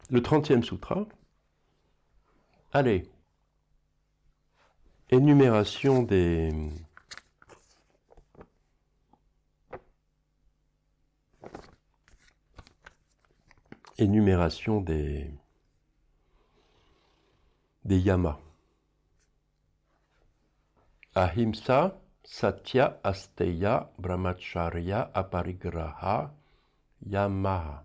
Le 30e sutra. Allez. Énumération des yamas. Ahimsa, Satya, Asteya, Brahmacharya, Aparigraha, Yamaha.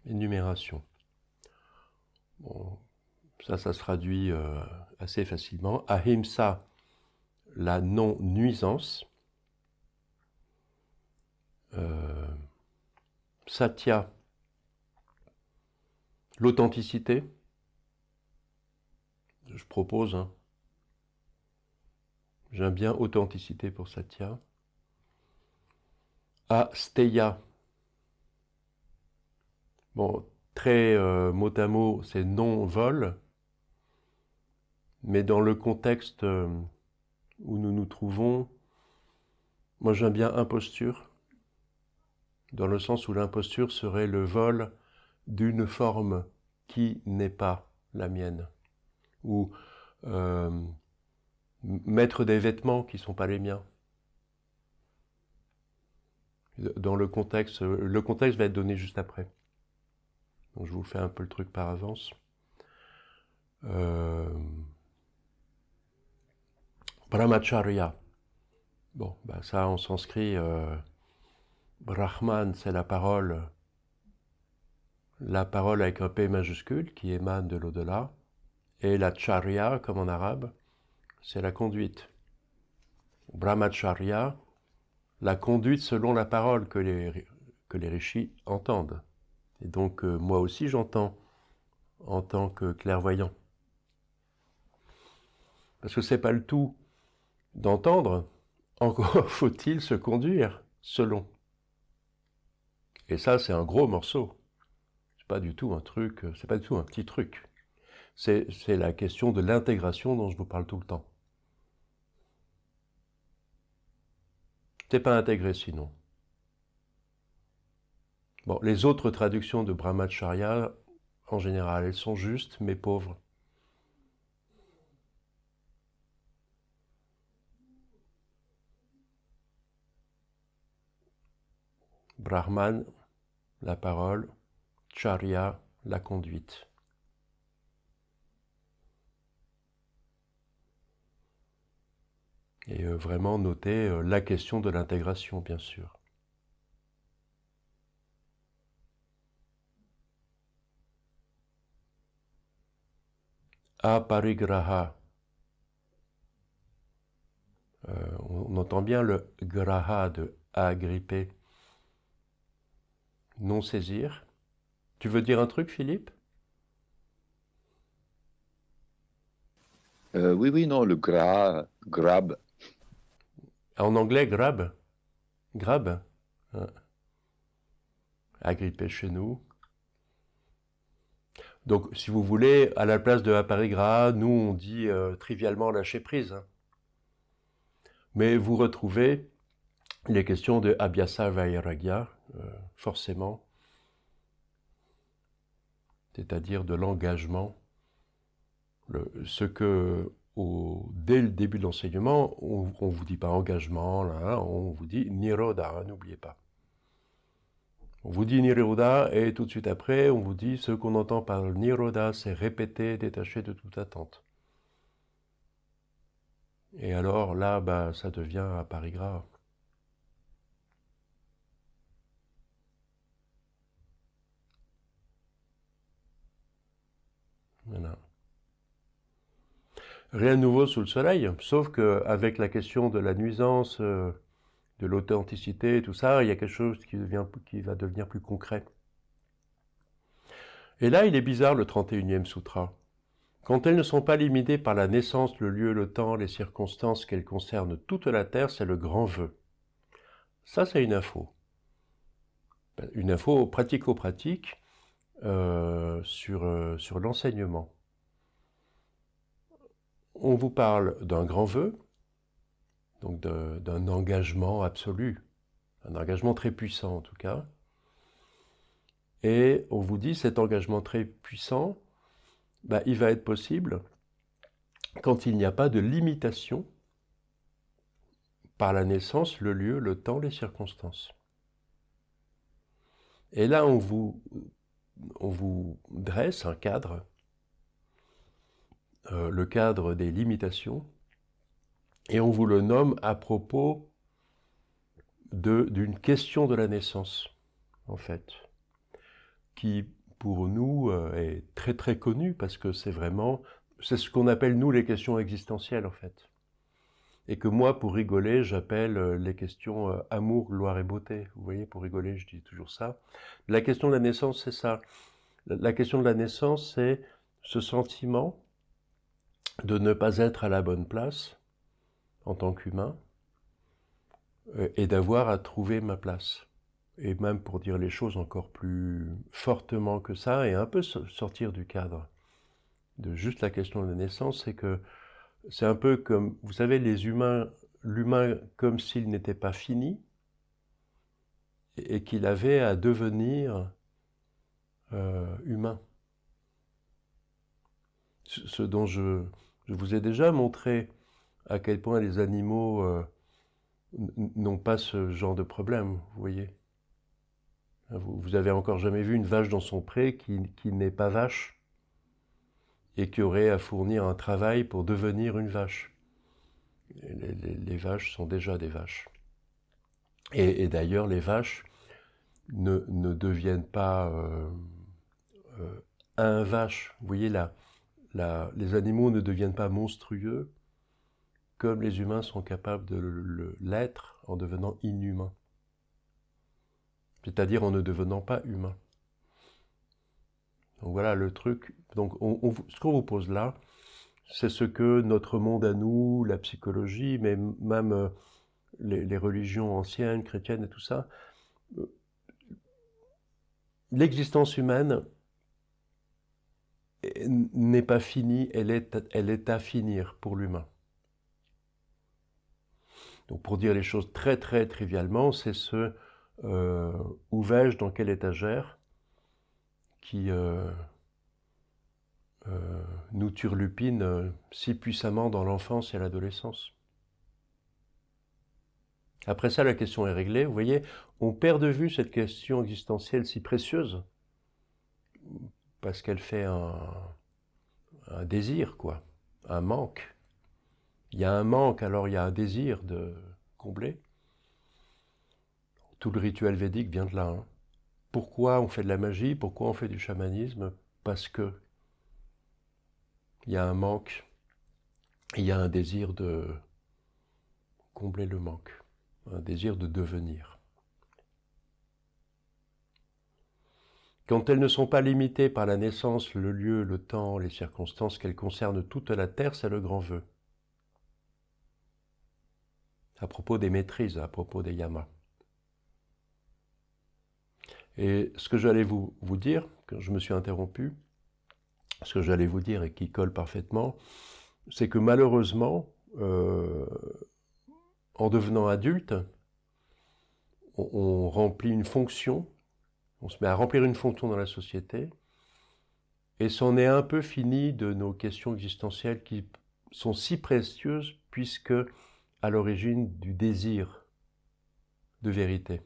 Énumération. Bon, ça se traduit assez facilement. Ahimsa, la non-nuisance. Satya, l'authenticité. Je propose, hein. J'aime bien authenticité pour Satya. Asteya. Bon, très mot à mot, c'est non-vol. Mais dans le contexte où nous nous trouvons, moi j'aime bien imposture, dans le sens où l'imposture serait le vol d'une forme qui n'est pas la mienne, ou mettre des vêtements qui ne sont pas les miens. Dans le contexte va être donné juste après. Donc je vous fais un peu le truc par avance. Brahmacharya. Bon, bah ça en sanskrit, Brahman c'est la parole avec un P majuscule qui émane de l'au-delà, et la charya, comme en arabe, c'est la conduite. Brahmacharya, la conduite selon la parole que les rishis entendent. Et donc moi aussi j'entends en tant que clairvoyant. Parce que c'est pas le tout d'entendre, encore faut-il se conduire selon. Et ça c'est un gros morceau. C'est pas du tout un truc, c'est pas du tout un petit truc. C'est la question de l'intégration dont je vous parle tout le temps. C'est pas intégré sinon. Bon, les autres traductions de Brahmacharya, en général, elles sont justes, mais pauvres. Brahman, la parole, Charya, la conduite. Et vraiment noter la question de l'intégration, bien sûr. Aparigraha. On entend bien le graha de agripper. Non saisir. Tu veux dire un truc, Philippe? Oui, non, le grab. En anglais, grab. Grab. Agripper chez nous. Donc, si vous voulez, à la place de aparigraha, nous on dit trivialement lâcher prise. Hein. Mais vous retrouvez les questions de Abhyasa Vairagya, forcément, c'est-à-dire de l'engagement. Ce que, dès le début de l'enseignement, on ne vous dit pas engagement, là, on vous dit nirodha, hein, n'oubliez pas. On vous dit nirodha et tout de suite après, on vous dit ce qu'on entend par nirodha, c'est répéter, détaché de toute attente. Et alors là, bah, ça devient aparigraha. Voilà. Rien de nouveau sous le soleil, sauf qu'avec la question de la nuisance, de l'authenticité et tout ça, il y a quelque chose qui va devenir plus concret. Et là, il est bizarre le 31e sutra. Quand elles ne sont pas limitées par la naissance, le lieu, le temps, les circonstances qu'elles concernent toute la terre, c'est le grand vœu. Ça, c'est une info. Une info pratico-pratique sur l'enseignement. on vous parle d'un grand vœu, donc d'un engagement absolu, un engagement très puissant en tout cas, et on vous dit cet engagement très puissant, il va être possible quand il n'y a pas de limitation par la naissance, le lieu, le temps, les circonstances. Et là, on vous dresse un cadre, le cadre des limitations, et on vous le nomme à propos d'une question de la naissance, en fait, qui pour nous est très très connue parce que c'est ce qu'on appelle nous les questions existentielles en fait. Et que moi, pour rigoler, j'appelle les questions amour, gloire et beauté. Vous voyez, pour rigoler, je dis toujours ça. La question de la naissance, c'est ça. La question de la naissance, c'est ce sentiment de ne pas être à la bonne place en tant qu'humain et d'avoir à trouver ma place. Et même pour dire les choses encore plus fortement que ça et un peu sortir du cadre de juste la question de la naissance, c'est que c'est un peu comme, vous savez, l'humain comme s'il n'était pas fini et qu'il avait à devenir humain. Ce dont je vous ai déjà montré à quel point les animaux n'ont pas ce genre de problème, vous voyez. Vous avez encore jamais vu une vache dans son pré qui n'est pas vache et qui aurait à fournir un travail pour devenir une vache. Les vaches sont déjà des vaches. Et d'ailleurs, les vaches ne deviennent pas un vache. Vous voyez, les animaux ne deviennent pas monstrueux comme les humains sont capables de l'être en devenant inhumains. C'est-à-dire en ne devenant pas humains. Donc voilà le truc. Donc ce qu'on vous pose là, c'est ce que notre monde à nous, la psychologie, mais même les religions anciennes, chrétiennes et tout ça, l'existence humaine n'est pas finie, elle est à finir pour l'humain. Donc pour dire les choses très très trivialement, c'est ce où vais-je dans quelle étagère qui nous turlupine si puissamment dans l'enfance et l'adolescence. Après ça, la question est réglée. Vous voyez, on perd de vue cette question existentielle si précieuse parce qu'elle fait un désir, quoi, un manque. Il y a un manque, alors il y a un désir de combler. Tout le rituel védique vient de là. Hein. Pourquoi on fait de la magie? Pourquoi on fait du chamanisme? Parce que il y a un manque, il y a un désir de combler le manque, un désir de devenir. Quand elles ne sont pas limitées par la naissance, le lieu, le temps, les circonstances, qu'elles concernent toute la terre, c'est le grand vœu. À propos des maîtrises, à propos des yamas. Et ce que j'allais vous dire, quand je me suis interrompu, ce que j'allais vous dire et qui colle parfaitement, c'est que malheureusement, en devenant adulte, on remplit une fonction, on se met à remplir une fonction dans la société, et c'en est un peu fini de nos questions existentielles qui sont si précieuses puisque à l'origine du désir de vérité.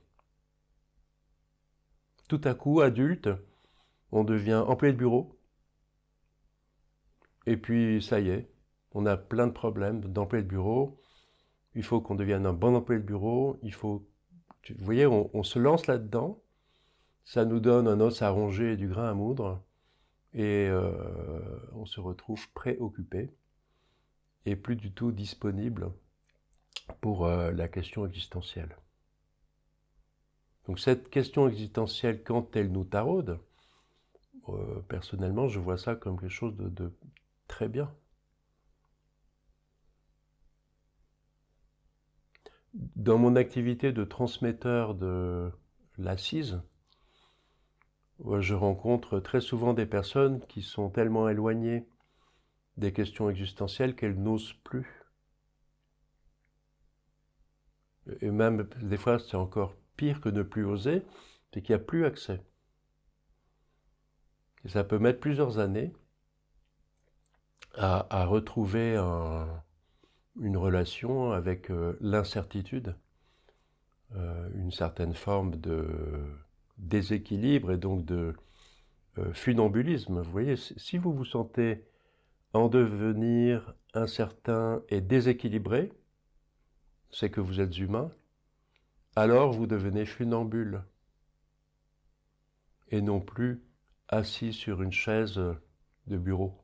Tout à coup, adulte, on devient employé de bureau, et puis ça y est, on a plein de problèmes d'employé de bureau, il faut qu'on devienne un bon employé de bureau, vous voyez, on se lance là-dedans, ça nous donne un os à ronger et du grain à moudre, et on se retrouve préoccupé et plus du tout disponible pour la question existentielle. Donc cette question existentielle, quand elle nous taraude, personnellement, je vois ça comme quelque chose de très bien. Dans mon activité de transmetteur de l'assise, je rencontre très souvent des personnes qui sont tellement éloignées des questions existentielles qu'elle n'ose plus. Et même, des fois, c'est encore pire que ne plus oser, c'est qu'il n'y a plus accès. Et ça peut mettre plusieurs années à retrouver une relation avec l'incertitude, une certaine forme de déséquilibre et donc de funambulisme. Vous voyez, si vous vous sentez en devenir incertain et déséquilibré, c'est que vous êtes humain, alors vous devenez funambule et non plus assis sur une chaise de bureau.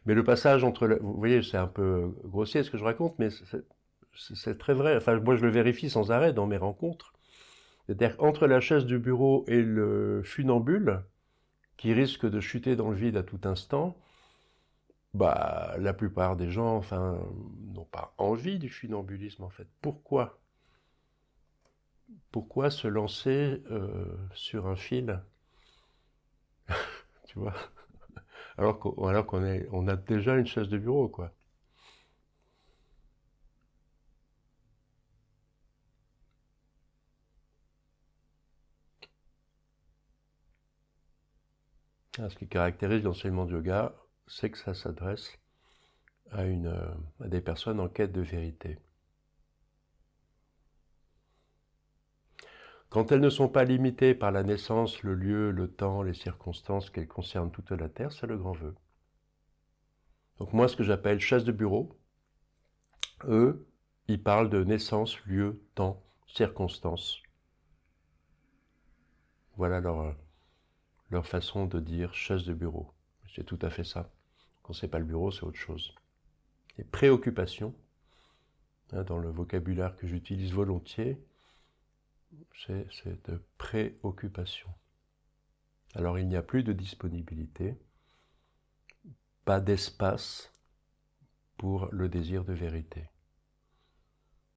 Mais le passage entre... Vous voyez, c'est un peu grossier ce que je raconte, mais c'est très vrai. Enfin, moi, je le vérifie sans arrêt dans mes rencontres. C'est-à-dire qu'entre la chaise du bureau et le funambule, qui risque de chuter dans le vide à tout instant, bah, la plupart des gens, enfin, n'ont pas envie du funambulisme, en fait. Pourquoi se lancer sur un fil, tu vois, alors qu'on a déjà une chaise de bureau, quoi. Ce qui caractérise l'enseignement du yoga, c'est que ça s'adresse à des personnes en quête de vérité. Quand elles ne sont pas limitées par la naissance, le lieu, le temps, les circonstances qu'elles concernent toute la Terre, c'est le grand vœu. Donc moi, ce que j'appelle chaise de bureau, eux, ils parlent de naissance, lieu, temps, circonstances. Voilà leur façon de dire chaise de bureau. C'est tout à fait ça. Quand c'est pas le bureau, c'est autre chose. Les préoccupations, dans le vocabulaire que j'utilise volontiers, c'est de préoccupation. Alors il n'y a plus de disponibilité, pas d'espace pour le désir de vérité.